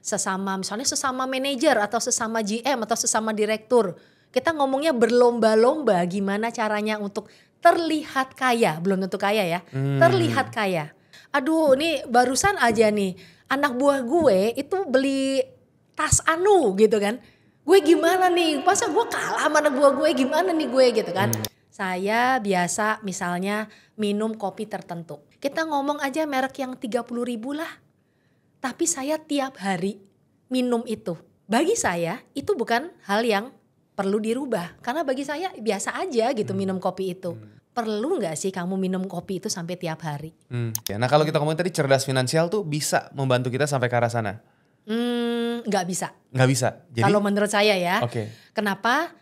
sesama misalnya sesama manajer atau sesama GM atau sesama direktur. Kita ngomongnya berlomba-lomba gimana caranya untuk terlihat kaya, belum tentu kaya ya, terlihat kaya. Aduh ini barusan aja nih anak buah gue itu beli tas anu gitu kan. Gue gimana nih, masa gue kalah sama anak buah gue, gimana nih gue gitu kan. Saya biasa misalnya minum kopi tertentu. Kita ngomong aja merek yang 30.000 lah. Tapi saya tiap hari minum itu. Bagi saya itu bukan hal yang perlu dirubah. Karena bagi saya biasa aja gitu minum kopi itu. Perlu gak sih kamu minum kopi itu sampai tiap hari? Ya, nah kalau kita ngomongin tadi cerdas finansial tuh bisa membantu kita sampai ke arah sana? Nggak bisa. Nggak bisa? Jadi, kalau menurut saya ya. Oke. Kenapa?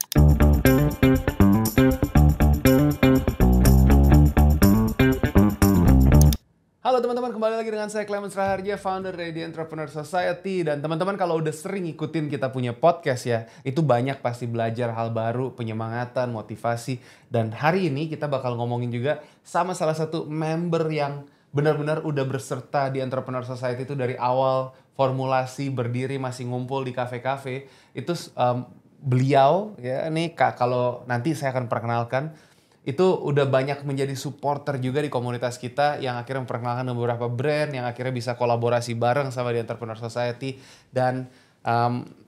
Halo teman-teman, kembali lagi dengan saya Clemens Raharja, founder dari The Entrepreneur Society. Dan teman-teman kalau udah sering ikutin kita punya podcast ya, itu banyak pasti belajar hal baru, penyemangatan, motivasi. Dan hari ini kita bakal ngomongin juga sama salah satu member yang benar-benar udah berserta di Entrepreneur Society itu dari awal formulasi, berdiri, masih ngumpul di kafe-kafe. Itu beliau ya, ini kalau nanti saya akan perkenalkan, itu udah banyak menjadi supporter juga di komunitas kita yang akhirnya memperkenalkan beberapa brand yang akhirnya bisa kolaborasi bareng sama The Entrepreneur Society. Dan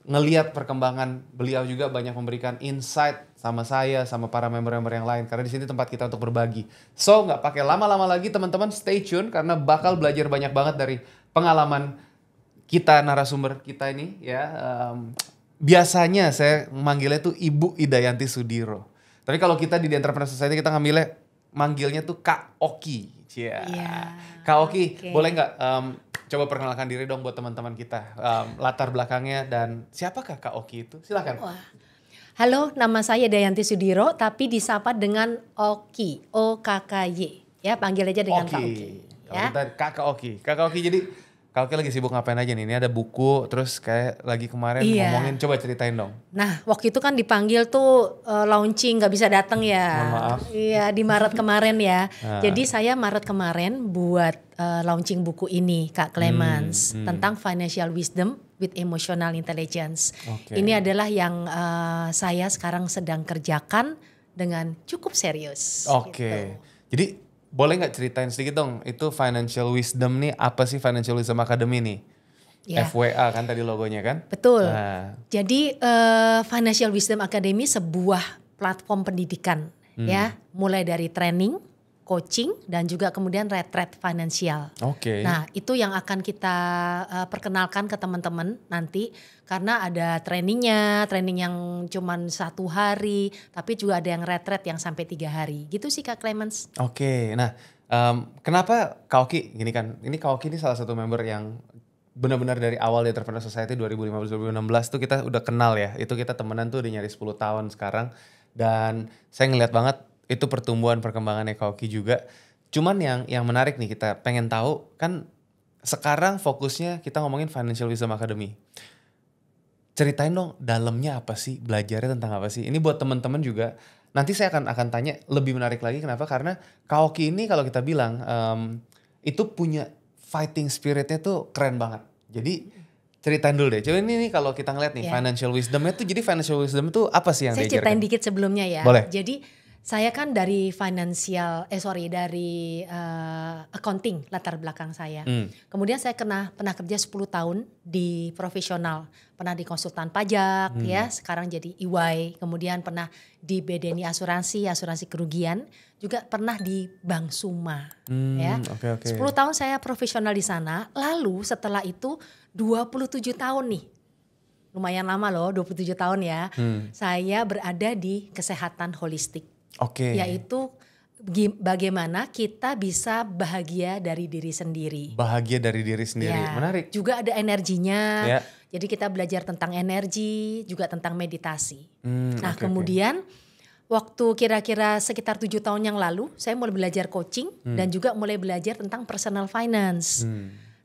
ngelihat perkembangan beliau juga banyak memberikan insight sama saya, sama para member-member yang lain. Karena di sini tempat kita untuk berbagi. So nggak pakai lama-lama lagi teman-teman, stay tune karena bakal belajar banyak banget dari pengalaman kita, narasumber kita ini ya. Biasanya saya manggilnya tuh Ibu Idayanti Sudiro. Tapi kalau kita di The Entrepreneur Society kita manggilnya tuh Kak Oki. Yeah. Kak Oki, boleh nggak coba perkenalkan diri dong buat teman-teman kita, latar belakangnya dan siapakah Kak Oki itu? Silakan. Wah. Halo, nama saya Dayanti Sudiro, tapi disapa dengan Oki, O-K-K-Y. Ya, panggil aja dengan Kak Oki. Ya. Kakak Oki. Kakak Oki, jadi Kak Oki lagi sibuk ngapain aja nih? Ini ada buku, terus kayak lagi kemarin ngomongin, coba ceritain dong. Nah, waktu itu kan dipanggil tuh launching, gak bisa datang ya. Mohon maaf. Iya, di Maret kemarin ya. Jadi saya Maret kemarin buat launching buku ini, Kak Clemens, tentang Financial Wisdom with Emotional Intelligence. Okay. Ini adalah yang saya sekarang sedang kerjakan dengan cukup serius. Oke. Gitu. Jadi boleh nggak ceritain sedikit dong, itu Financial Wisdom nih apa sih Financial Wisdom Academy nih? Ya. FWA kan tadi logonya kan? Betul. Jadi Financial Wisdom Academy sebuah platform pendidikan ya, mulai dari training, coaching dan juga kemudian retreat finansial. Oke. Nah itu yang akan kita perkenalkan ke teman-teman nanti karena ada training yang cuman 1 hari, tapi juga ada yang retreat yang sampai 3 hari. Gitu sih Kak Clemens. Oke. Nah kenapa Kak Oki gini kan? Ini Kak Oki ini salah satu member yang benar-benar dari awal di Entrepreneur Society 2015-2016 tuh kita udah kenal ya. Itu kita temenan tuh udah nyari 10 tahun sekarang. Dan saya ngeliat banget itu pertumbuhan perkembangannya Kak Oki juga. Cuman yang menarik nih kita pengen tahu kan sekarang fokusnya kita ngomongin Financial Wisdom Academy. Ceritain dong dalamnya apa sih, belajarnya tentang apa sih? Ini buat teman-teman juga. Nanti saya akan tanya lebih menarik lagi kenapa? Karena Kak Oki ini kalau kita bilang itu punya fighting spiritnya tuh keren banget. Jadi ceritain dulu deh. Coba ini nih kalau kita ngeliat nih Financial Wisdomnya tuh, jadi Financial Wisdom tuh apa sih yang diajarkan? Saya ceritain dikit sebelumnya ya. Boleh. Jadi saya kan dari dari accounting latar belakang saya. Kemudian saya pernah kerja 10 tahun di profesional. Pernah di konsultan pajak ya, sekarang jadi EY. Kemudian pernah di BDNI asuransi kerugian. Juga pernah di Bank Suma ya. Okay. 10 tahun saya profesional di sana. Lalu setelah itu 27 tahun nih. Lumayan lama loh, 27 tahun ya. Saya berada di kesehatan holistik. Oke. Yaitu bagaimana kita bisa bahagia dari diri sendiri. Bahagia dari diri sendiri, ya, menarik. Juga ada energinya, ya. Jadi kita belajar tentang energi, juga tentang meditasi. Nah kemudian waktu kira-kira sekitar 7 tahun yang lalu, saya mulai belajar coaching dan juga mulai belajar tentang personal finance.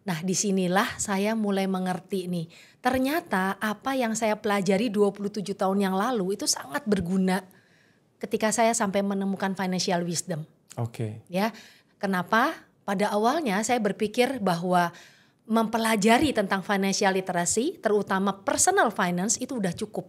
Nah disinilah saya mulai mengerti nih, ternyata apa yang saya pelajari 27 tahun yang lalu itu sangat berguna ketika saya sampai menemukan financial wisdom. Oke. Ya, kenapa? Pada awalnya saya berpikir bahwa mempelajari tentang financial literacy, terutama personal finance itu udah cukup.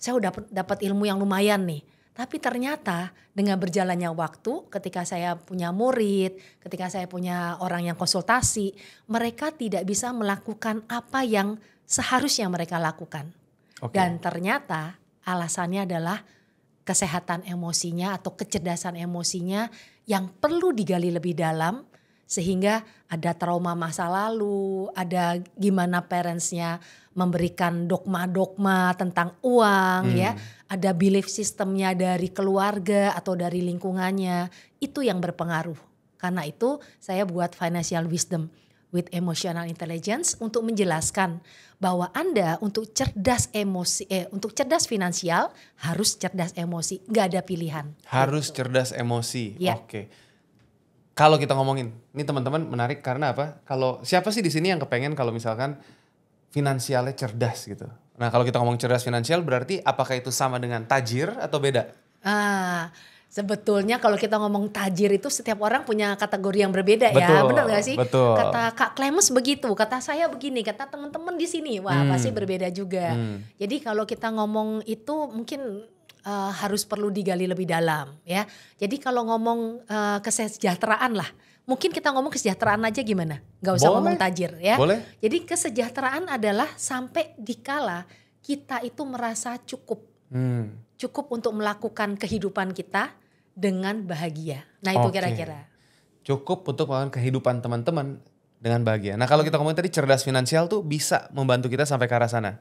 Saya udah dapat ilmu yang lumayan nih. Tapi ternyata dengan berjalannya waktu, ketika saya punya murid, ketika saya punya orang yang konsultasi, mereka tidak bisa melakukan apa yang seharusnya mereka lakukan. Dan ternyata alasannya adalah kesehatan emosinya atau kecerdasan emosinya yang perlu digali lebih dalam, sehingga ada trauma masa lalu, ada gimana parentsnya memberikan dogma-dogma tentang uang ya, ada belief sistemnya dari keluarga atau dari lingkungannya, itu yang berpengaruh. Karena itu saya buat financial wisdom with emotional intelligence untuk menjelaskan bahwa Anda untuk cerdas untuk cerdas finansial harus cerdas emosi, nggak ada pilihan. Harus cerdas emosi, Oke. Kalau kita ngomongin, ini teman-teman menarik karena apa? Kalau siapa sih di sini yang kepengen kalau misalkan finansialnya cerdas gitu? Nah kalau kita ngomong cerdas finansial berarti apakah itu sama dengan tajir atau beda? Sebetulnya kalau kita ngomong tajir itu setiap orang punya kategori yang berbeda ya, benar gak sih? Betul. Kata Kak Clemens begitu, kata saya begini, kata teman-teman di sini, wah pasti berbeda juga. Jadi kalau kita ngomong itu mungkin harus perlu digali lebih dalam ya. Jadi kalau ngomong kesejahteraan lah, mungkin kita ngomong kesejahteraan aja gimana? Gak usah ngomong tajir ya. Boleh. Jadi kesejahteraan adalah sampai dikala kita itu merasa cukup. Cukup untuk melakukan kehidupan kita dengan bahagia. Nah itu kira-kira. Cukup untuk melakukan kehidupan teman-teman dengan bahagia. Nah kalau kita ngomong tadi cerdas finansial tuh bisa membantu kita sampai ke arah sana?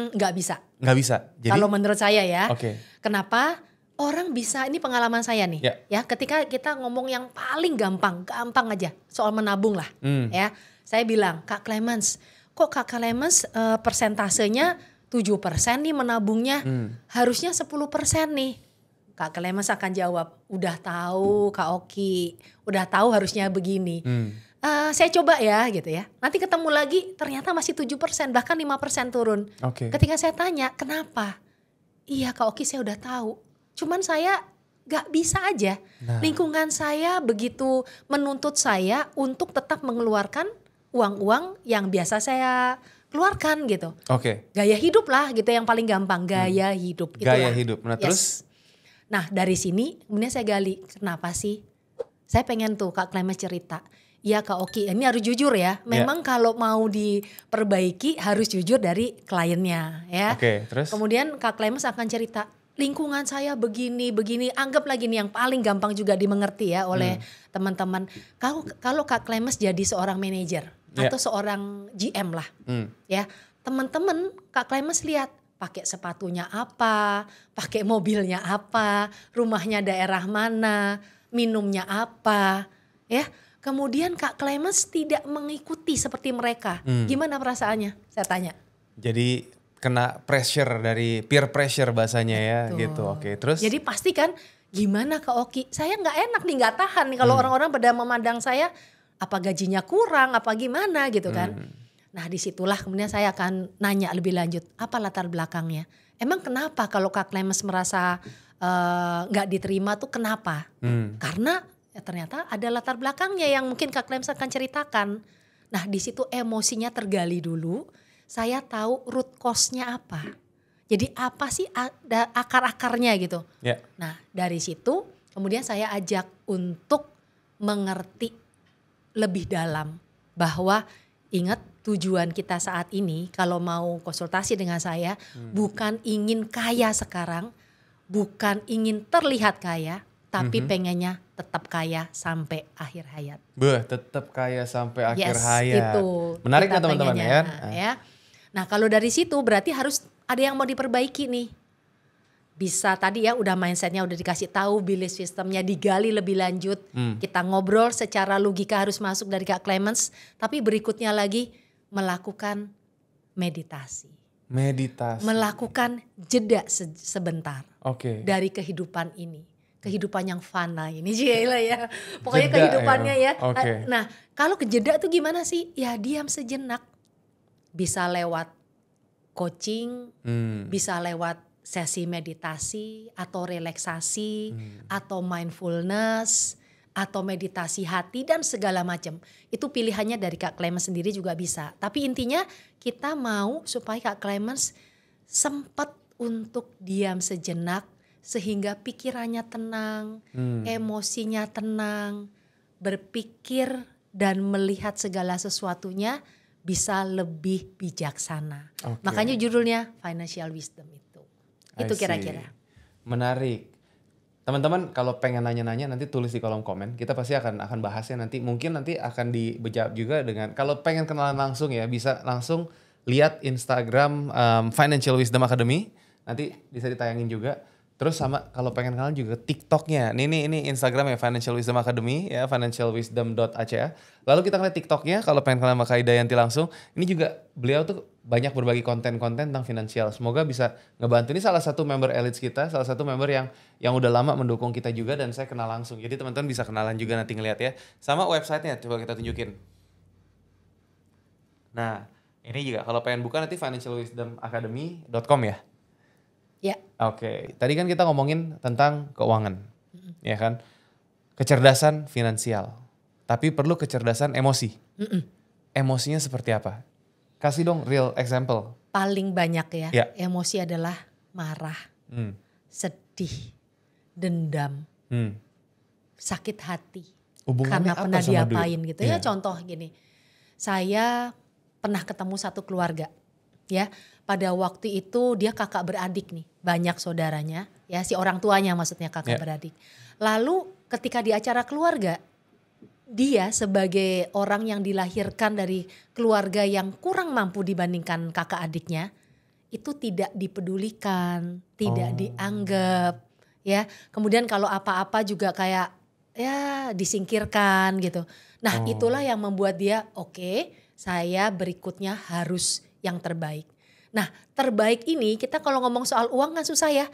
Nggak bisa. Nggak bisa. Jadi, kalau menurut saya ya. Kenapa? Orang bisa, ini pengalaman saya nih. Ya, ketika kita ngomong yang paling gampang aja soal menabung lah. Ya, saya bilang Kak Clemens, kok Kak Clemens persentasenya 7% nih menabungnya, harusnya 10% nih. Kak Clemens akan jawab, udah tahu Kak Oki, udah tahu harusnya begini. Saya coba ya gitu ya. Nanti ketemu lagi ternyata masih 7%, bahkan 5% turun. Ketika saya tanya kenapa? Iya Kak Oki saya udah tahu. Cuman saya gak bisa aja. Lingkungan saya begitu menuntut saya untuk tetap mengeluarkan uang-uang yang biasa saya keluarkan gitu. Gaya hidup lah gitu yang paling gampang. Gaya hidup. Gaya hidup. Nah terus? Nah dari sini kemudian saya gali. Kenapa sih? Saya pengen tuh Kak Clemens cerita. Iya Kak Oki, ini harus jujur ya. Memang kalau mau diperbaiki harus jujur dari kliennya ya. Terus? Kemudian Kak Clemens akan cerita, lingkungan saya begini. Anggap lagi nih yang paling gampang juga dimengerti ya oleh teman-teman. Kalau Kak Clemens jadi seorang manajer atau seorang GM lah. Ya, teman-teman Kak Clemens lihat pakai sepatunya apa, pakai mobilnya apa, rumahnya daerah mana, minumnya apa, ya. Kemudian Kak Clemens tidak mengikuti seperti mereka. Gimana perasaannya? Saya tanya. Jadi kena pressure dari peer pressure bahasanya ya gitu. Terus? Jadi pasti kan gimana Kak Oki? Saya nggak enak nih, nggak tahan nih kalau orang-orang pada memandang saya apa gajinya kurang, apa gimana gitu kan. Nah disitulah kemudian saya akan nanya lebih lanjut. Apa latar belakangnya? Emang kenapa kalau Kak Clemens merasa nggak diterima tuh kenapa? Karena ternyata ada latar belakangnya yang mungkin Kak Clemens akan ceritakan. Nah di situ emosinya tergali dulu. Saya tahu root cause-nya apa. Jadi apa sih ada akar-akarnya gitu. Nah dari situ kemudian saya ajak untuk mengerti lebih dalam. Bahwa ingat tujuan kita saat ini kalau mau konsultasi dengan saya. Bukan ingin kaya sekarang. Bukan ingin terlihat kaya. Tapi pengennya tetap kaya sampai akhir hayat. Tetap kaya sampai akhir hayat. Itu menarik kan teman-teman ya? Nah kalau dari situ berarti harus ada yang mau diperbaiki nih. Bisa tadi ya udah mindsetnya udah dikasih tahu, belief systemnya digali lebih lanjut. Kita ngobrol secara logika harus masuk dari Kak Clemens. Tapi berikutnya lagi melakukan meditasi. Melakukan jeda sebentar dari kehidupan ini. Kehidupan yang fana ini ya. Pokoknya jeda, kehidupannya ya. Nah kalau kejeda tuh gimana sih? Ya diam sejenak. Bisa lewat coaching, bisa lewat sesi meditasi atau relaksasi atau mindfulness atau meditasi hati dan segala macam. Itu pilihannya dari Kak Clemens sendiri juga bisa. Tapi intinya kita mau supaya Kak Clemens sempat untuk diam sejenak sehingga pikirannya tenang, emosinya tenang, berpikir dan melihat segala sesuatunya bisa lebih bijaksana. Makanya judulnya Financial Wisdom itu. Itu kira-kira. Menarik. Teman-teman kalau pengen nanya-nanya nanti tulis di kolom komen. Kita pasti akan bahasnya nanti. Mungkin nanti akan dijawab juga dengan kalau pengen kenalan langsung ya bisa langsung lihat Instagram Financial Wisdom Academy. Nanti bisa ditayangin juga. Terus sama kalau pengen kenalan juga TikToknya. Ini Instagram ya Financial Wisdom Academy ya financialwisdom.aca. Lalu kita ngeliat TikToknya kalau pengen kenalan sama Kak Idayanti langsung. Ini juga beliau tuh banyak berbagi konten-konten tentang finansial. Semoga bisa ngebantu. Ini salah satu member elites kita, salah satu member yang udah lama mendukung kita juga dan saya kenal langsung. Jadi teman-teman bisa kenalan juga nanti ngeliat ya. Sama websitenya coba kita tunjukin. Nah ini juga kalau pengen buka nanti financialwisdomacademy.com ya. Ya. Oke, tadi kan kita ngomongin tentang keuangan, ya kan? Kecerdasan finansial, tapi perlu kecerdasan emosi. Emosinya seperti apa? Kasih dong real example. Paling banyak Ya. emosi adalah marah, sedih, dendam, sakit hati. Hubungannya Karena apa pernah sama diapain duit? gitu ya. Contoh gini, saya pernah ketemu satu keluarga ya. Pada waktu itu dia kakak beradik nih, banyak saudaranya ya, si orang tuanya maksudnya kakak beradik. Lalu ketika di acara keluarga, dia sebagai orang yang dilahirkan dari keluarga yang kurang mampu dibandingkan kakak adiknya, itu tidak dipedulikan, tidak dianggap ya. Kemudian kalau apa-apa juga kayak ya disingkirkan gitu. Nah itulah yang membuat dia oke, saya berikutnya harus yang terbaik. Nah terbaik ini kita kalau ngomong soal uang kan susah ya.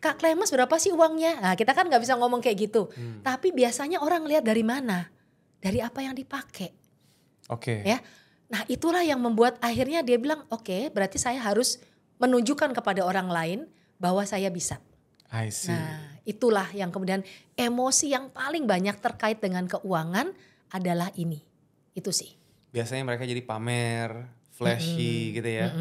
Kak Clemens berapa sih uangnya? Nah kita kan gak bisa ngomong kayak gitu. Tapi biasanya orang lihat dari mana? Dari apa yang dipakai. Ya. Nah itulah yang membuat akhirnya dia bilang oke, berarti saya harus menunjukkan kepada orang lain bahwa saya bisa. I see. Nah itulah yang kemudian emosi yang paling banyak terkait dengan keuangan adalah ini. Itu sih. Biasanya mereka jadi pamer, flashy gitu ya.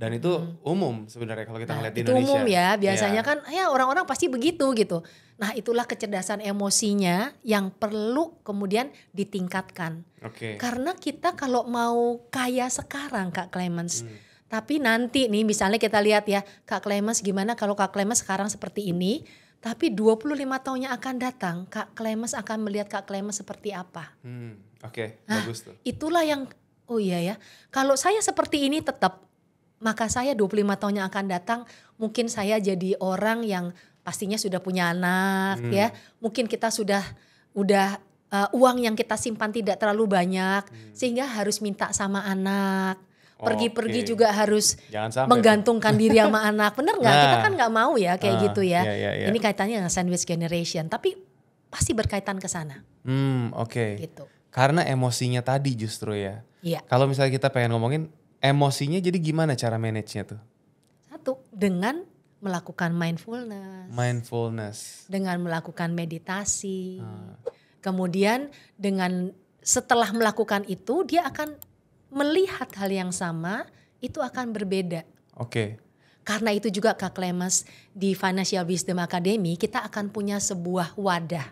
Dan itu umum sebenarnya kalau kita ngeliat di Indonesia. Itu umum ya, biasanya kan ya orang-orang pasti begitu gitu. Nah itulah kecerdasan emosinya yang perlu kemudian ditingkatkan. Karena kita kalau mau kaya sekarang Kak Clemens, tapi nanti nih misalnya kita lihat ya Kak Clemens gimana kalau Kak Clemens sekarang seperti ini, tapi 25 tahun yang akan datang Kak Clemens akan melihat Kak Clemens seperti apa. Bagus tuh. Itulah yang oh iya ya, kalau saya seperti ini tetap, maka saya 25 tahun yang akan datang mungkin saya jadi orang yang pastinya sudah punya anak ya. Mungkin kita udah uang yang kita simpan tidak terlalu banyak sehingga harus minta sama anak. Pergi-pergi juga harus menggantungkan diri sama anak. Bener gak? Kita kan gak mau ya kayak gitu ya. Ini kaitannya dengan sandwich generation tapi pasti berkaitan ke sana. Gitu. Karena emosinya tadi justru ya. Iya. Kalau misalnya kita pengen ngomongin emosinya jadi gimana cara manage-nya tuh? Satu, dengan melakukan mindfulness. Dengan melakukan meditasi. Kemudian dengan setelah melakukan itu dia akan melihat hal yang sama itu akan berbeda. Karena itu juga Kak Clemens di Financial Wisdom Academy kita akan punya sebuah wadah.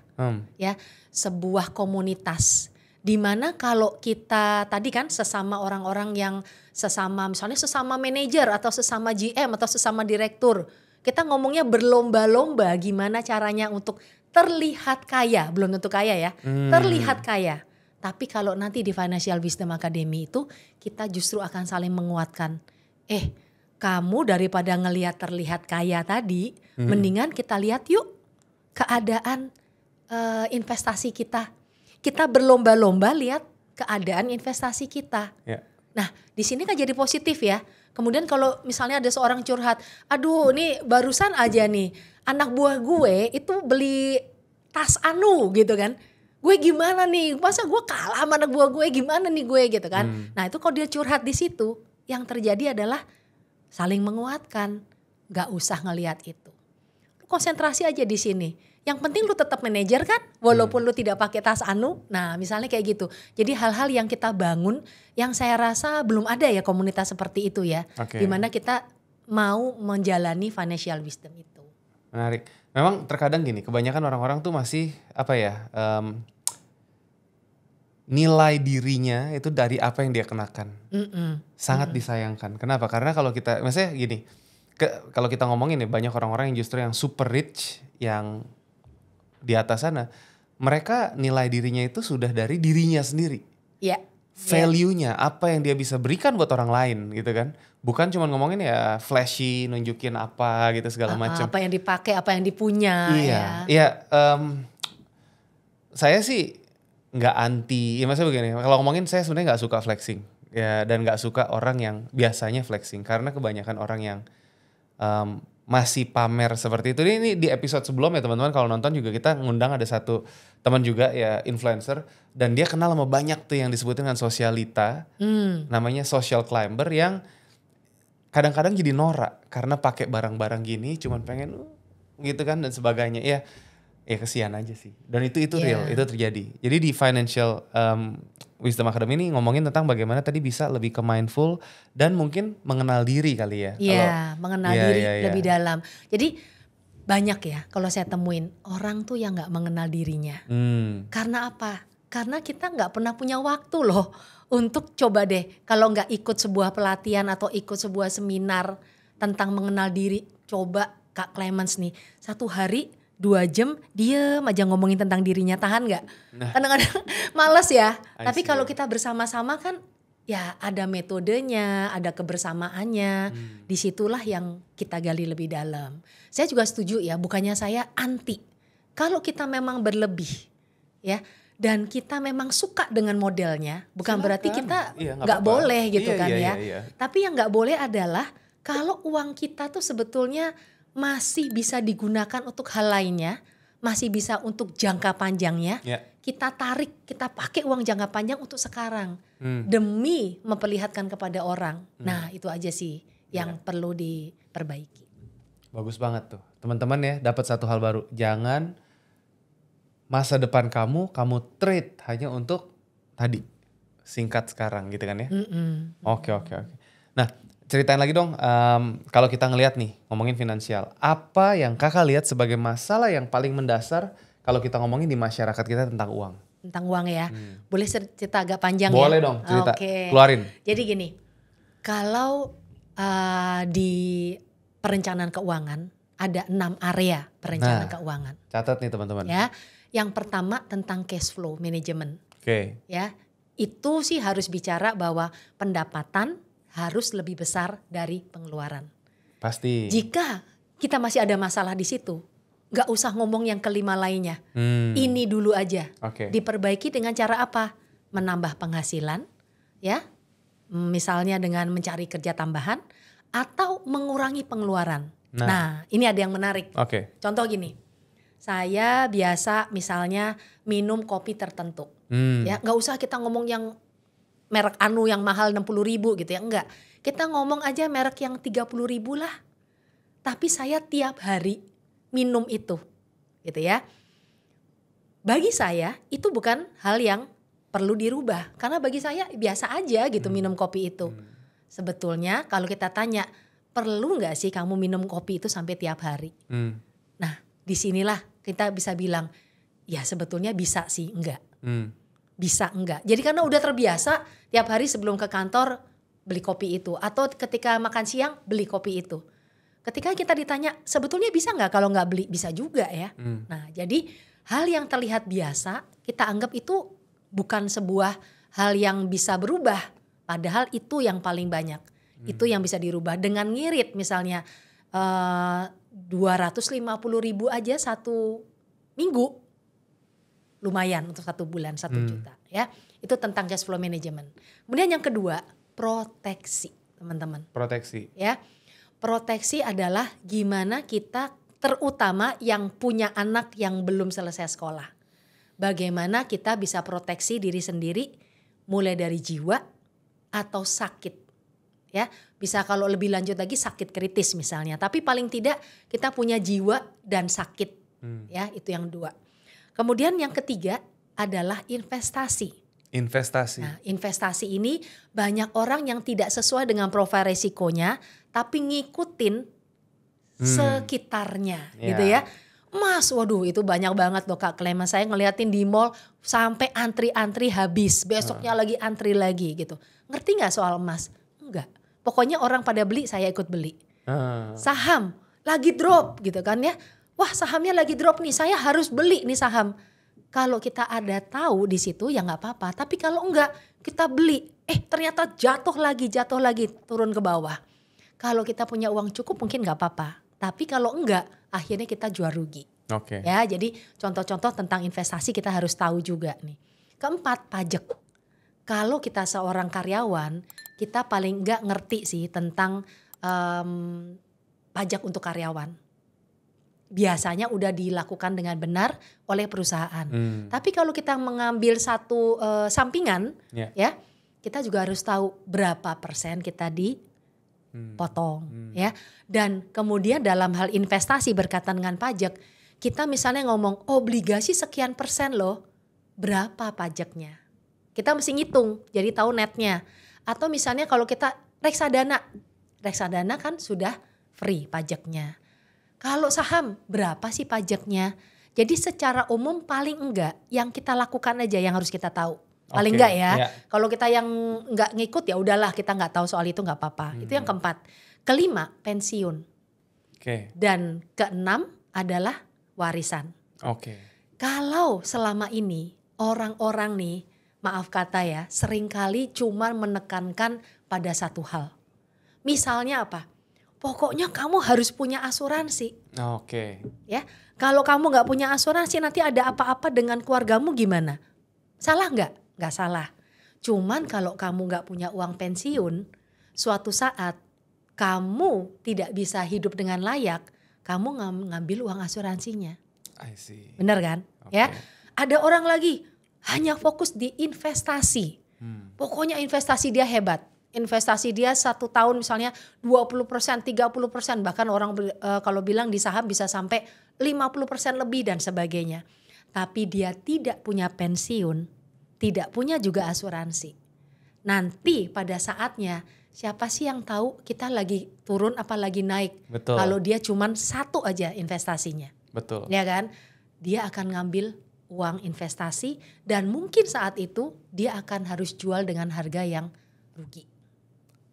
Ya, sebuah komunitas. Dimana kalau kita tadi kan sesama orang-orang yang misalnya sesama manajer atau sesama GM atau sesama direktur. Kita ngomongnya berlomba-lomba gimana caranya untuk terlihat kaya. Belum tentu kaya ya, terlihat kaya. Tapi kalau nanti di Financial Wisdom Academy itu kita justru akan saling menguatkan. Kamu daripada ngelihat terlihat kaya tadi, mendingan kita lihat yuk keadaan investasi kita. Kita berlomba-lomba lihat keadaan investasi kita. Nah di sini kan jadi positif ya. Kemudian kalau misalnya ada seorang curhat, aduh ini barusan aja nih anak buah gue itu beli tas anu gitu kan. Gue gimana nih, masa gue kalah sama anak buah gue, gimana nih gue gitu kan. Nah itu kalau dia curhat di situ, yang terjadi adalah saling menguatkan. Gak usah ngelihat itu. Konsentrasi aja di sini. Yang penting lu tetap manajer kan, walaupun lu tidak pakai tas anu. Nah misalnya kayak gitu. Jadi hal-hal yang kita bangun, yang saya rasa belum ada ya komunitas seperti itu ya. Dimana kita mau menjalani financial wisdom itu. Menarik. Memang terkadang gini, kebanyakan orang-orang tuh masih nilai dirinya itu dari apa yang dia kenakan. Sangat disayangkan. Kenapa? Karena kalau kita, maksudnya gini, kalau kita ngomongin nih banyak orang-orang yang justru yang super rich, yang di atas sana, mereka nilai dirinya itu sudah dari dirinya sendiri. Iya. Value-nya, apa yang dia bisa berikan buat orang lain gitu kan. Bukan cuma ngomongin ya flashy, nunjukin apa gitu segala macam. Apa yang dipakai, apa yang dipunya. Iya. Saya sih nggak anti, ya maksudnya begini, kalau ngomongin saya sebenarnya nggak suka flexing ya, dan nggak suka orang yang biasanya flexing karena kebanyakan orang yang masih pamer seperti itu. Ini di episode sebelumnya teman-teman kalau nonton juga kita ngundang ada satu teman juga ya influencer, dan dia kenal sama banyak tuh yang disebut dengan sosialita, namanya social climber, yang kadang-kadang jadi norak karena pakai barang-barang gini cuman pengen gitu kan dan sebagainya. Ya kesian aja sih. Dan itu real, itu terjadi. Jadi di Financial Wisdom Academy ini ngomongin tentang bagaimana tadi bisa lebih ke mindful dan mungkin mengenal diri kali ya. Iya, mengenal diri lebih dalam. Jadi banyak ya kalau saya temuin orang tuh yang gak mengenal dirinya. Karena apa? Karena kita gak pernah punya waktu loh untuk coba deh kalau gak ikut sebuah pelatihan atau ikut sebuah seminar tentang mengenal diri. Coba Kak Clemens nih 1 hari 2 jam diem aja ngomongin tentang dirinya, tahan gak? Kadang-kadang males ya. Tapi kalau kita bersama-sama kan ya ada metodenya, ada kebersamaannya. Disitulah yang kita gali lebih dalam. Saya juga setuju ya, bukannya saya anti. Kalau kita memang berlebih ya, dan kita memang suka dengan modelnya, bukan silakan. Berarti kita gak boleh gitu kan ya. Tapi yang gak boleh adalah kalau uang kita tuh sebetulnya masih bisa digunakan untuk hal lainnya, masih bisa untuk jangka panjangnya, kita tarik, kita pakai uang jangka panjang untuk sekarang demi memperlihatkan kepada orang. Nah itu aja sih yang perlu diperbaiki. Bagus banget tuh teman-teman ya, dapat satu hal baru. Jangan masa depan kamu trade hanya untuk tadi singkat sekarang gitu kan ya. Oke. Nah ceritain lagi dong, kalau kita ngelihat nih ngomongin finansial, apa yang kakak lihat sebagai masalah yang paling mendasar kalau kita ngomongin di masyarakat kita tentang uang? Tentang uang ya, boleh cerita agak panjang boleh ya? Boleh dong cerita, keluarin. Jadi gini, kalau di perencanaan keuangan ada 6 area perencanaan keuangan. Catat nih teman-teman. Ya, yang pertama tentang cash flow management. Ya, itu sih harus bicara bahwa pendapatan harus lebih besar dari pengeluaran. Pasti. Jika kita masih ada masalah di situ, gak usah ngomong yang kelima lainnya. Ini dulu aja. Diperbaiki dengan cara apa? Menambah penghasilan, ya, misalnya dengan mencari kerja tambahan atau mengurangi pengeluaran. Nah ini ada yang menarik. Contoh gini, saya biasa misalnya minum kopi tertentu, ya, gak usah kita ngomong yang merek anu yang mahal 60.000 gitu ya, enggak. Kita ngomong aja merek yang 30.000 lah. Tapi saya tiap hari minum itu gitu ya. Bagi saya itu bukan hal yang perlu dirubah. Karena bagi saya biasa aja gitu minum kopi itu. Sebetulnya kalau kita tanya, perlu gak sih kamu minum kopi itu sampai tiap hari? Nah disinilah kita bisa bilang, ya sebetulnya bisa sih, enggak. Bisa enggak. Jadi karena udah terbiasa tiap hari sebelum ke kantor beli kopi itu. Atau ketika makan siang beli kopi itu. Ketika kita ditanya sebetulnya bisa enggak kalau enggak beli? Bisa juga ya. Nah jadi hal yang terlihat biasa kita anggap itu bukan sebuah hal yang bisa berubah. Padahal itu yang paling banyak. Itu yang bisa dirubah. Dengan ngirit misalnya 250.000 aja 1 minggu. Lumayan untuk 1 bulan 1 juta ya. Itu tentang cash flow management. Kemudian yang kedua, proteksi teman-teman. Proteksi. Ya, proteksi adalah gimana kita terutama yang punya anak yang belum selesai sekolah. Bagaimana kita bisa proteksi diri sendiri mulai dari jiwa atau sakit. Ya, bisa kalau lebih lanjut lagi sakit kritis misalnya. Tapi paling tidak kita punya jiwa dan sakit Ya, itu yang 2. Kemudian yang ketiga adalah investasi. Investasi. Nah, investasi ini banyak orang yang tidak sesuai dengan profil resikonya, tapi ngikutin sekitarnya, gitu ya. Emas, waduh itu banyak banget loh Kak Clemens. Saya ngeliatin di mall sampai antri-antri habis, besoknya lagi antri lagi gitu. Ngerti nggak soal emas? Enggak. Pokoknya orang pada beli, saya ikut beli. Saham lagi drop gitu kan ya. Wah sahamnya lagi drop nih, saya harus beli nih saham. Kalau kita ada tahu di situ ya nggak apa-apa. Tapi kalau enggak kita beli, ternyata jatuh lagi, turun ke bawah. Kalau kita punya uang cukup mungkin nggak apa-apa. Tapi kalau enggak, akhirnya kita jual rugi. Oke. Ya, jadi contoh-contoh tentang investasi kita harus tahu juga nih. Keempat, pajak. Kalau kita seorang karyawan, kita paling enggak ngerti sih tentang pajak untuk karyawan. Biasanya udah dilakukan dengan benar oleh perusahaan. Tapi kalau kita mengambil satu sampingan, ya kita juga harus tahu berapa persen kita dipotong, ya. Dan kemudian dalam hal investasi berkaitan dengan pajak, kita misalnya ngomong obligasi sekian persen loh, berapa pajaknya? Kita mesti ngitung, jadi tahu netnya. Atau misalnya kalau kita reksadana kan sudah free pajaknya. Kalau saham berapa sih pajaknya? Jadi secara umum paling enggak yang kita lakukan aja yang harus kita tahu. Paling enggak ya. Kalau kita yang enggak ngikut ya udahlah kita enggak tahu soal itu enggak apa-apa. Itu yang keempat. Kelima pensiun. Dan keenam adalah warisan. Kalau selama ini orang-orang nih maaf kata ya seringkali cuma menekankan pada satu hal. Misalnya apa? Pokoknya kamu harus punya asuransi. Ya, kalau kamu nggak punya asuransi nanti ada apa-apa dengan keluargamu gimana? Salah nggak? Nggak salah. Cuman kalau kamu nggak punya uang pensiun, suatu saat kamu tidak bisa hidup dengan layak, kamu ngambil uang asuransinya. Benar kan? Ya, ada orang lagi hanya fokus di investasi. Pokoknya investasi dia hebat. Investasi dia 1 tahun misalnya 20%, 30%, bahkan orang kalau bilang di saham bisa sampai 50% lebih dan sebagainya. Tapi dia tidak punya pensiun, tidak punya juga asuransi. Nanti pada saatnya siapa sih yang tahu kita lagi turun apa lagi naik? Kalau dia cuman satu aja investasinya. Ya kan? Dia akan ngambil uang investasi dan mungkin saat itu dia akan harus jual dengan harga yang rugi.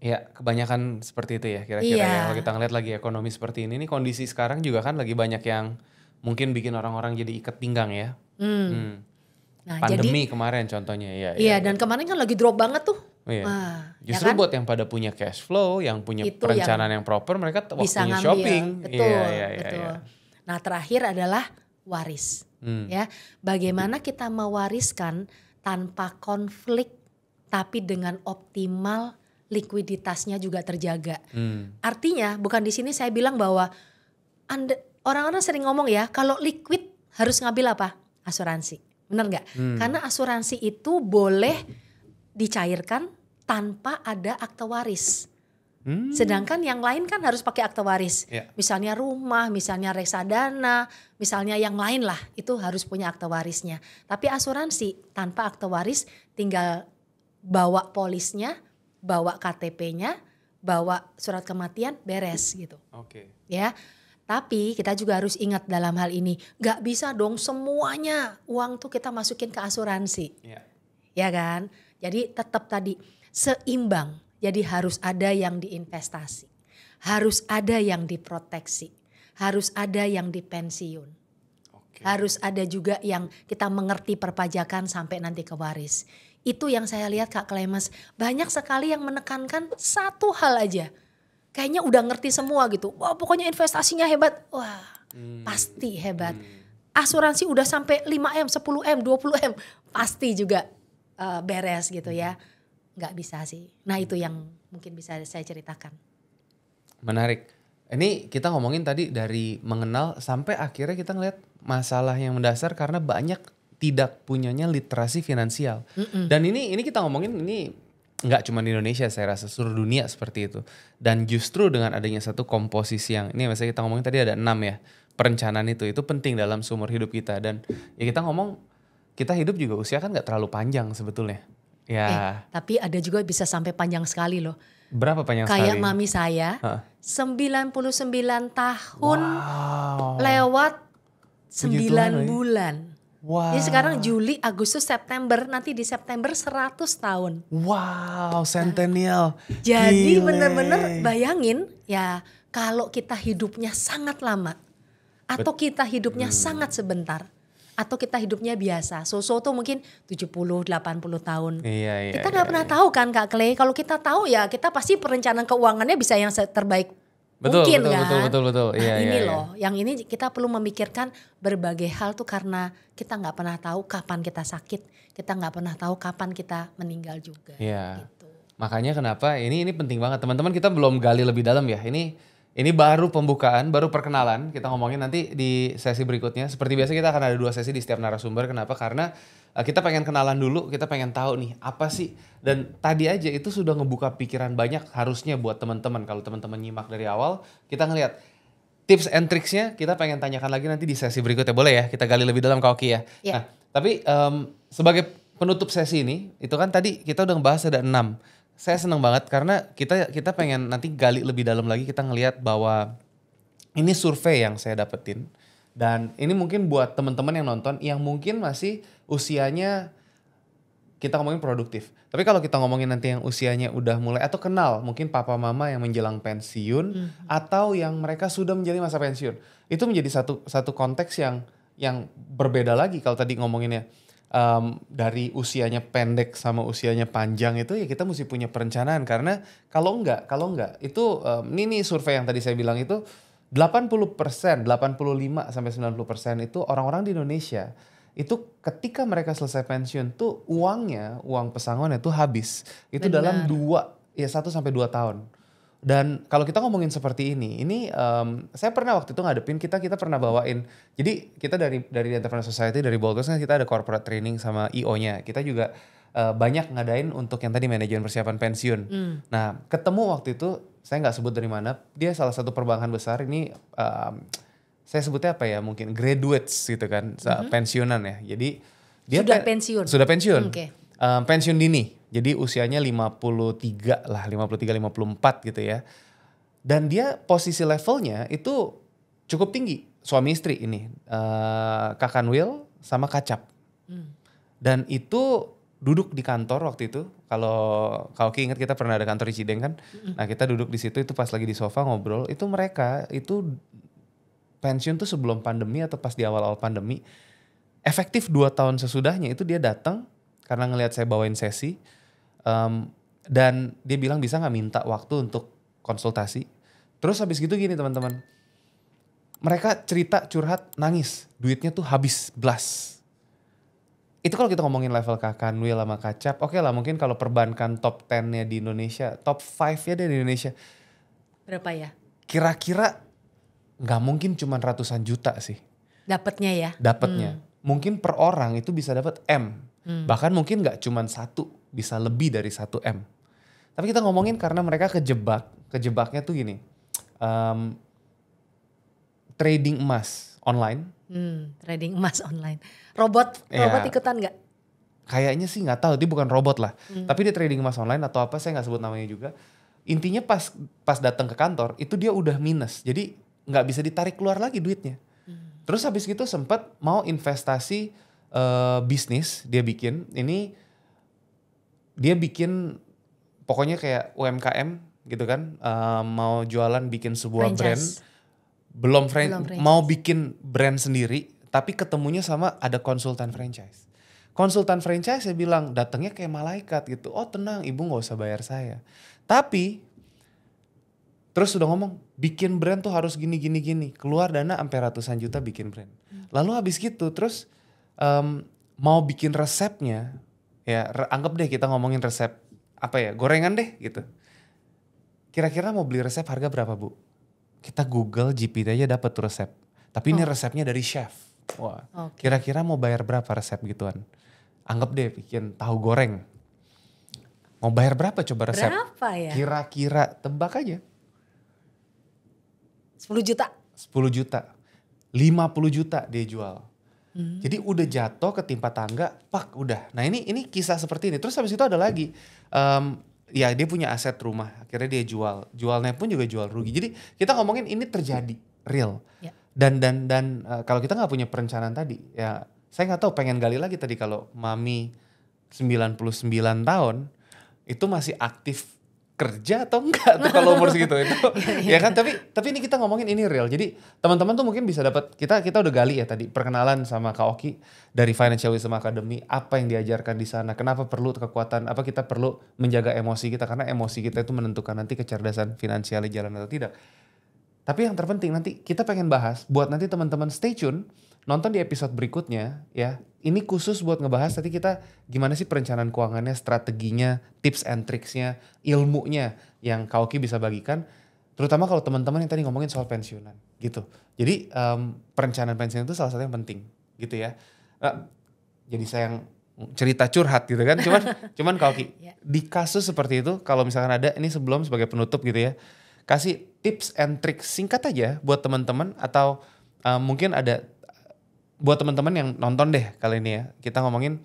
Ya kebanyakan seperti itu ya kira-kira ya. Kalau kita ngeliat lagi ekonomi seperti ini, kondisi sekarang juga kan lagi banyak yang mungkin bikin orang-orang jadi ikat pinggang ya. Nah, pandemi jadi, kemarin contohnya ya. Iya dan kemarin kan lagi drop banget tuh. Justru ya kan? Buat yang pada punya cash flow, yang punya itu perencanaan yang proper, mereka waktunya shopping. Betul. Nah terakhir adalah waris. Ya, bagaimana kita mewariskan tanpa konflik tapi dengan optimal likuiditasnya juga terjaga. Artinya bukan di sini saya bilang bahwa orang-orang sering ngomong ya kalau liquid harus ngambil apa? Asuransi. Benar nggak? Karena asuransi itu boleh dicairkan tanpa ada akta waris. Sedangkan yang lain kan harus pakai akta waris. Misalnya rumah, misalnya reksadana, misalnya yang lain lah itu harus punya akta warisnya. Tapi asuransi tanpa akta waris tinggal bawa polisnya, bawa KTP-nya, bawa surat kematian, beres gitu. Ya, tapi kita juga harus ingat dalam hal ini, nggak bisa dong semuanya uang tuh kita masukin ke asuransi, ya kan? Jadi tetap tadi seimbang. Jadi harus ada yang diinvestasi, harus ada yang diproteksi, harus ada yang dipensiun, harus ada juga yang kita mengerti perpajakan sampai nanti ke waris. Itu yang saya lihat Kak Clemens, banyak sekali yang menekankan satu hal aja. Kayaknya udah ngerti semua gitu. Wah pokoknya investasinya hebat. Wah pasti hebat. Asuransi udah sampai 5M, 10M, 20M. Pasti juga beres gitu ya. Nggak bisa sih. Nah itu yang mungkin bisa saya ceritakan. Menarik. Ini kita ngomongin tadi dari mengenal sampai akhirnya kita ngeliat masalah yang mendasar karena banyak tidak punyanya literasi finansial. Dan ini kita ngomongin ini nggak cuma di Indonesia, saya rasa seluruh dunia seperti itu. Dan justru dengan adanya satu komposisi yang ini misalnya kita ngomongin tadi ada 6 ya. perencanaan itu penting dalam seumur hidup kita. Dan ya kita ngomong, kita hidup juga usia kan gak terlalu panjang sebetulnya. Ya. Tapi ada juga bisa sampai panjang sekali loh. Berapa panjang Kayak sekali? mami saya, 99 tahun lewat 9 bulan. Wow. Jadi sekarang Juli, Agustus, September, nanti di September 100 tahun. Wow, centennial. Jadi Gile. bener-bener bayangin ya kalau kita hidupnya sangat lama. Atau kita hidupnya sangat sebentar. Atau kita hidupnya biasa. So-so tuh mungkin 70-80 tahun. Iya, Kita gak pernah tahu kan Kak Clay. Kalau kita tahu ya kita pasti perencanaan keuangannya bisa yang terbaik. Mungkin kan. Betul. Nah, ini loh, yang ini kita perlu memikirkan berbagai hal tuh karena kita nggak pernah tahu kapan kita sakit, kita nggak pernah tahu kapan kita meninggal juga. Iya. Gitu. Makanya kenapa ini penting banget teman-teman, kita belum gali lebih dalam ya. Ini baru pembukaan, baru perkenalan. Kita ngomongin nanti di sesi berikutnya. Seperti biasa kita akan ada 2 sesi di setiap narasumber. Kenapa? Karena kita pengen kenalan dulu, kita pengen tahu nih apa sih. Dan tadi aja itu sudah ngebuka pikiran banyak harusnya buat teman-teman. Kalau teman-teman nyimak dari awal, kita ngelihat tips and tricksnya kita pengen tanyakan lagi nanti di sesi berikutnya. Boleh ya? Kita gali lebih dalam Kak Oki ya. Yeah. Nah, tapi sebagai penutup sesi ini, itu kan tadi kita udah ngebahas ada 6. Saya seneng banget karena kita pengen nanti gali lebih dalam lagi, kita ngelihat bahwa ini survei yang saya dapetin. Dan ini mungkin buat teman-teman yang nonton yang mungkin masih usianya, kita ngomongin produktif. Tapi kalau kita ngomongin nanti yang usianya udah mulai atau kenal mungkin papa mama yang menjelang pensiun atau yang mereka sudah menjalani masa pensiun. Itu menjadi satu konteks yang berbeda lagi kalau tadi ngomonginnya. Dari usianya pendek sama usianya panjang itu ya kita mesti punya perencanaan karena kalau enggak itu ini survei yang tadi saya bilang itu 80%, 85 sampai 90% itu orang-orang di Indonesia itu ketika mereka selesai pensiun tuh uang pesangonnya tuh habis. Itu dalam 1 sampai 2 tahun. Dan kalau kita ngomongin seperti ini saya pernah waktu itu ngadepin kita pernah bawain. Jadi kita dari Entrepreneur Society, dari Boltos kan kita ada corporate training sama IO-nya. Kita juga banyak ngadain untuk yang tadi manajemen persiapan pensiun. Nah ketemu waktu itu, saya nggak sebut dari mana, dia salah satu perbankan besar ini, saya sebutnya apa ya, mungkin graduates gitu kan, pensiunan ya. Jadi dia sudah pensiun. Okay. Pensiun dini. Jadi usianya 53 lah, 53-54 gitu ya. Dan dia posisi levelnya itu cukup tinggi. Suami istri ini, Kak Kanwil sama Kacap. Dan itu duduk di kantor waktu itu. Kalau Kak Oki ingat kita pernah ada kantor di Cideng kan. Nah kita duduk di situ itu pas lagi di sofa ngobrol. Itu mereka itu pensiun tuh sebelum pandemi atau pas di awal-awal pandemi. Efektif 2 tahun sesudahnya itu dia datang karena ngelihat saya bawain sesi. Dan dia bilang bisa gak minta waktu untuk konsultasi. Terus habis gitu gini teman-teman. Mereka cerita, curhat, nangis. Duitnya tuh habis, blast. Itu kalau kita ngomongin level Kak Kanwil sama Kacap. Oke lah mungkin kalau perbankan top 10-nya di Indonesia. Top 5-nya di Indonesia. Berapa ya? Kira-kira gak mungkin cuma ratusan juta sih. Dapatnya ya? Dapatnya. Mungkin per orang itu bisa dapat M. Bahkan mungkin gak cuma 1. Bisa lebih dari 1 M. Tapi kita ngomongin karena mereka kejebaknya tuh gini. Trading emas online. Trading emas online. Robot ikutan gak? Kayaknya sih gak tahu, dia bukan robot lah. Tapi dia trading emas online atau apa, saya gak sebut namanya juga. Intinya pas datang ke kantor, itu dia udah minus. Jadi gak bisa ditarik keluar lagi duitnya. Terus habis gitu sempat mau investasi bisnis, dia bikin. Dia bikin pokoknya kayak UMKM gitu kan, mau jualan bikin sebuah franchise. Belum franchise, mau bikin brand sendiri, tapi ketemunya sama ada konsultan franchise. Konsultan franchise saya bilang datangnya kayak malaikat gitu, oh tenang ibu gak usah bayar saya. Tapi terus udah ngomong bikin brand tuh harus gini, keluar dana sampai ratusan juta bikin brand. Lalu habis gitu terus mau bikin resepnya, ya anggap deh kita ngomongin resep apa ya, gorengan deh gitu. Kira-kira mau beli resep harga berapa Bu? Kita Google GPT aja dapat tuh resep. Tapi ini resepnya dari chef. Wah, kira-kira mau bayar berapa resep gituan? Anggap deh bikin tahu goreng. Mau bayar berapa coba resep? Berapa ya? Kira-kira tebak aja. 10 juta. 10 juta. 50 juta dia jual. Jadi udah jatuh ketimpa tangga, pak udah. Nah ini kisah seperti ini. Terus habis itu ada lagi, ya dia punya aset rumah, akhirnya dia jualnya pun juga jual rugi. Jadi kita ngomongin ini terjadi real. Ya. Dan kalau kita nggak punya perencanaan tadi, ya saya nggak tahu, pengen gali lagi tadi kalau mami 99 tahun itu masih aktif kerja atau enggak tuh kalau umur segitu itu. Ya kan, tapi ini kita ngomongin ini real. Jadi teman-teman tuh mungkin bisa dapat, kita udah gali ya tadi perkenalan sama Kak Oki dari Financial Wisdom Academy, apa yang diajarkan di sana, kenapa perlu kekuatan, apa kita perlu menjaga emosi kita karena emosi kita itu menentukan nanti kecerdasan finansial jalan atau tidak. Tapi yang terpenting nanti kita pengen bahas buat nanti teman-teman stay tune nonton di episode berikutnya ya. Ini khusus buat ngebahas tadi kita gimana sih perencanaan keuangannya, strateginya, tips and tricksnya, ilmunya yang Kak Oki bisa bagikan. Terutama kalau teman-teman yang tadi ngomongin soal pensiunan gitu. Jadi perencanaan pensiun itu salah satu yang penting gitu ya. Jadi saya yang cerita curhat gitu kan. Cuman Kak Oki di kasus seperti itu kalau misalkan ada, ini sebelum sebagai penutup gitu ya. Kasih tips and tricks singkat aja buat teman-teman atau mungkin ada buat teman-teman yang nonton deh kali ini ya. Kita ngomongin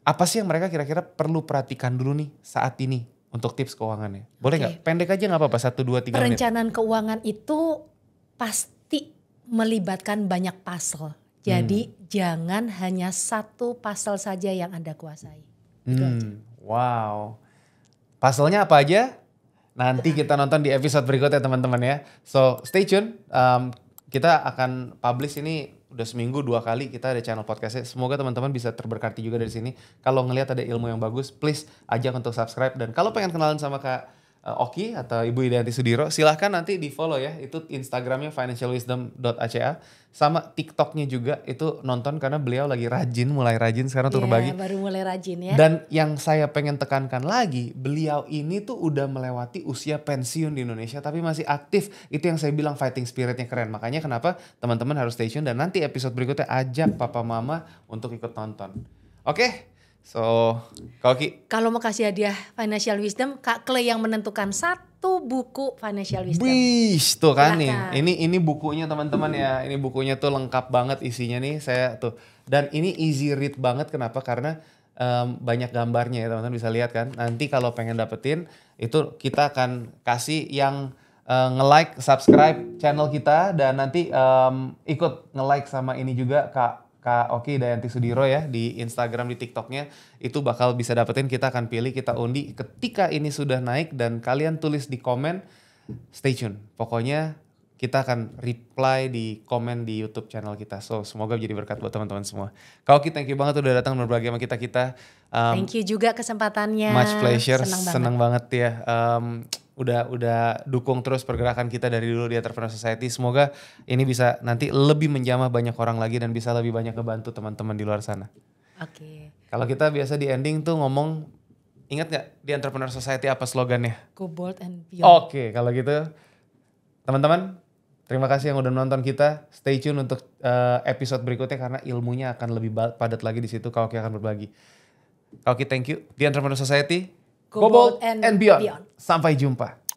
apa sih yang mereka kira-kira perlu perhatikan dulu nih saat ini untuk tips keuangannya. Boleh nggak? Pendek aja nggak apa-apa, 1, 2, 3 menit. Perencanaan keuangan itu pasti melibatkan banyak puzzle. Jadi jangan hanya satu puzzle saja yang Anda kuasai. Itu aja. Wow. Puzzle-nya apa aja? Nanti kita nonton di episode berikutnya teman-teman ya. So stay tune. Kita akan publish ini udah seminggu 2 kali kita ada channel podcastnya. Semoga teman-teman bisa terberkati juga dari sini. Kalau ngelihat ada ilmu yang bagus, please ajak untuk subscribe. Dan kalau pengen kenalan sama Kak Oki atau Ibu Idayanti Sudiro, silahkan nanti di follow ya. Itu Instagramnya financialwisdom.aca. Sama TikToknya juga itu nonton karena beliau lagi mulai rajin sekarang untuk berbagi. Baru mulai rajin ya. Dan yang saya pengen tekankan lagi, beliau ini tuh udah melewati usia pensiun di Indonesia tapi masih aktif. Itu yang saya bilang fighting spiritnya keren. Makanya kenapa teman-teman harus stay tune dan nanti episode berikutnya ajak papa mama untuk ikut nonton. Oke? So, Kak Oki. Kalau mau kasih hadiah Financial Wisdom, Kak Clay yang menentukan 1 buku Financial Wisdom. Wih, tuh kan Silahkan. nih. Ini bukunya teman-teman ya. Ini bukunya tuh lengkap banget isinya nih. Saya tuh. Dan ini easy read banget. Kenapa? Karena banyak gambarnya ya teman-teman, bisa lihat kan. Nanti kalau pengen dapetin itu kita akan kasih yang nge-like, subscribe channel kita dan nanti ikut nge-like sama ini juga Kak Oki Idayanti Sudiro ya di Instagram, di TikToknya itu bakal bisa dapetin. Kita akan pilih, kita undi ketika ini sudah naik dan kalian tulis di komen. Stay tune, pokoknya kita akan reply di komen di YouTube channel kita. So semoga jadi berkat buat teman-teman semua. Kak Oki, thank you banget udah datang berbagi sama kita. Thank you juga kesempatannya. Much pleasure, Senang banget ya. Udah dukung terus pergerakan kita dari dulu di Entrepreneur Society. Semoga ini bisa nanti lebih menjamah banyak orang lagi dan bisa lebih banyak ngebantu teman-teman di luar sana. Oke. Kalau kita biasa di ending tuh ngomong, ingat gak di Entrepreneur Society apa slogannya? Go bold and beyond. Oke, kalau gitu teman-teman terima kasih yang udah nonton kita. Stay tune untuk episode berikutnya karena ilmunya akan lebih padat lagi di situ. Kak Oki akan berbagi. Kak Oki, thank you. Di Entrepreneur Society, Go bold and beyond. Sampai jumpa.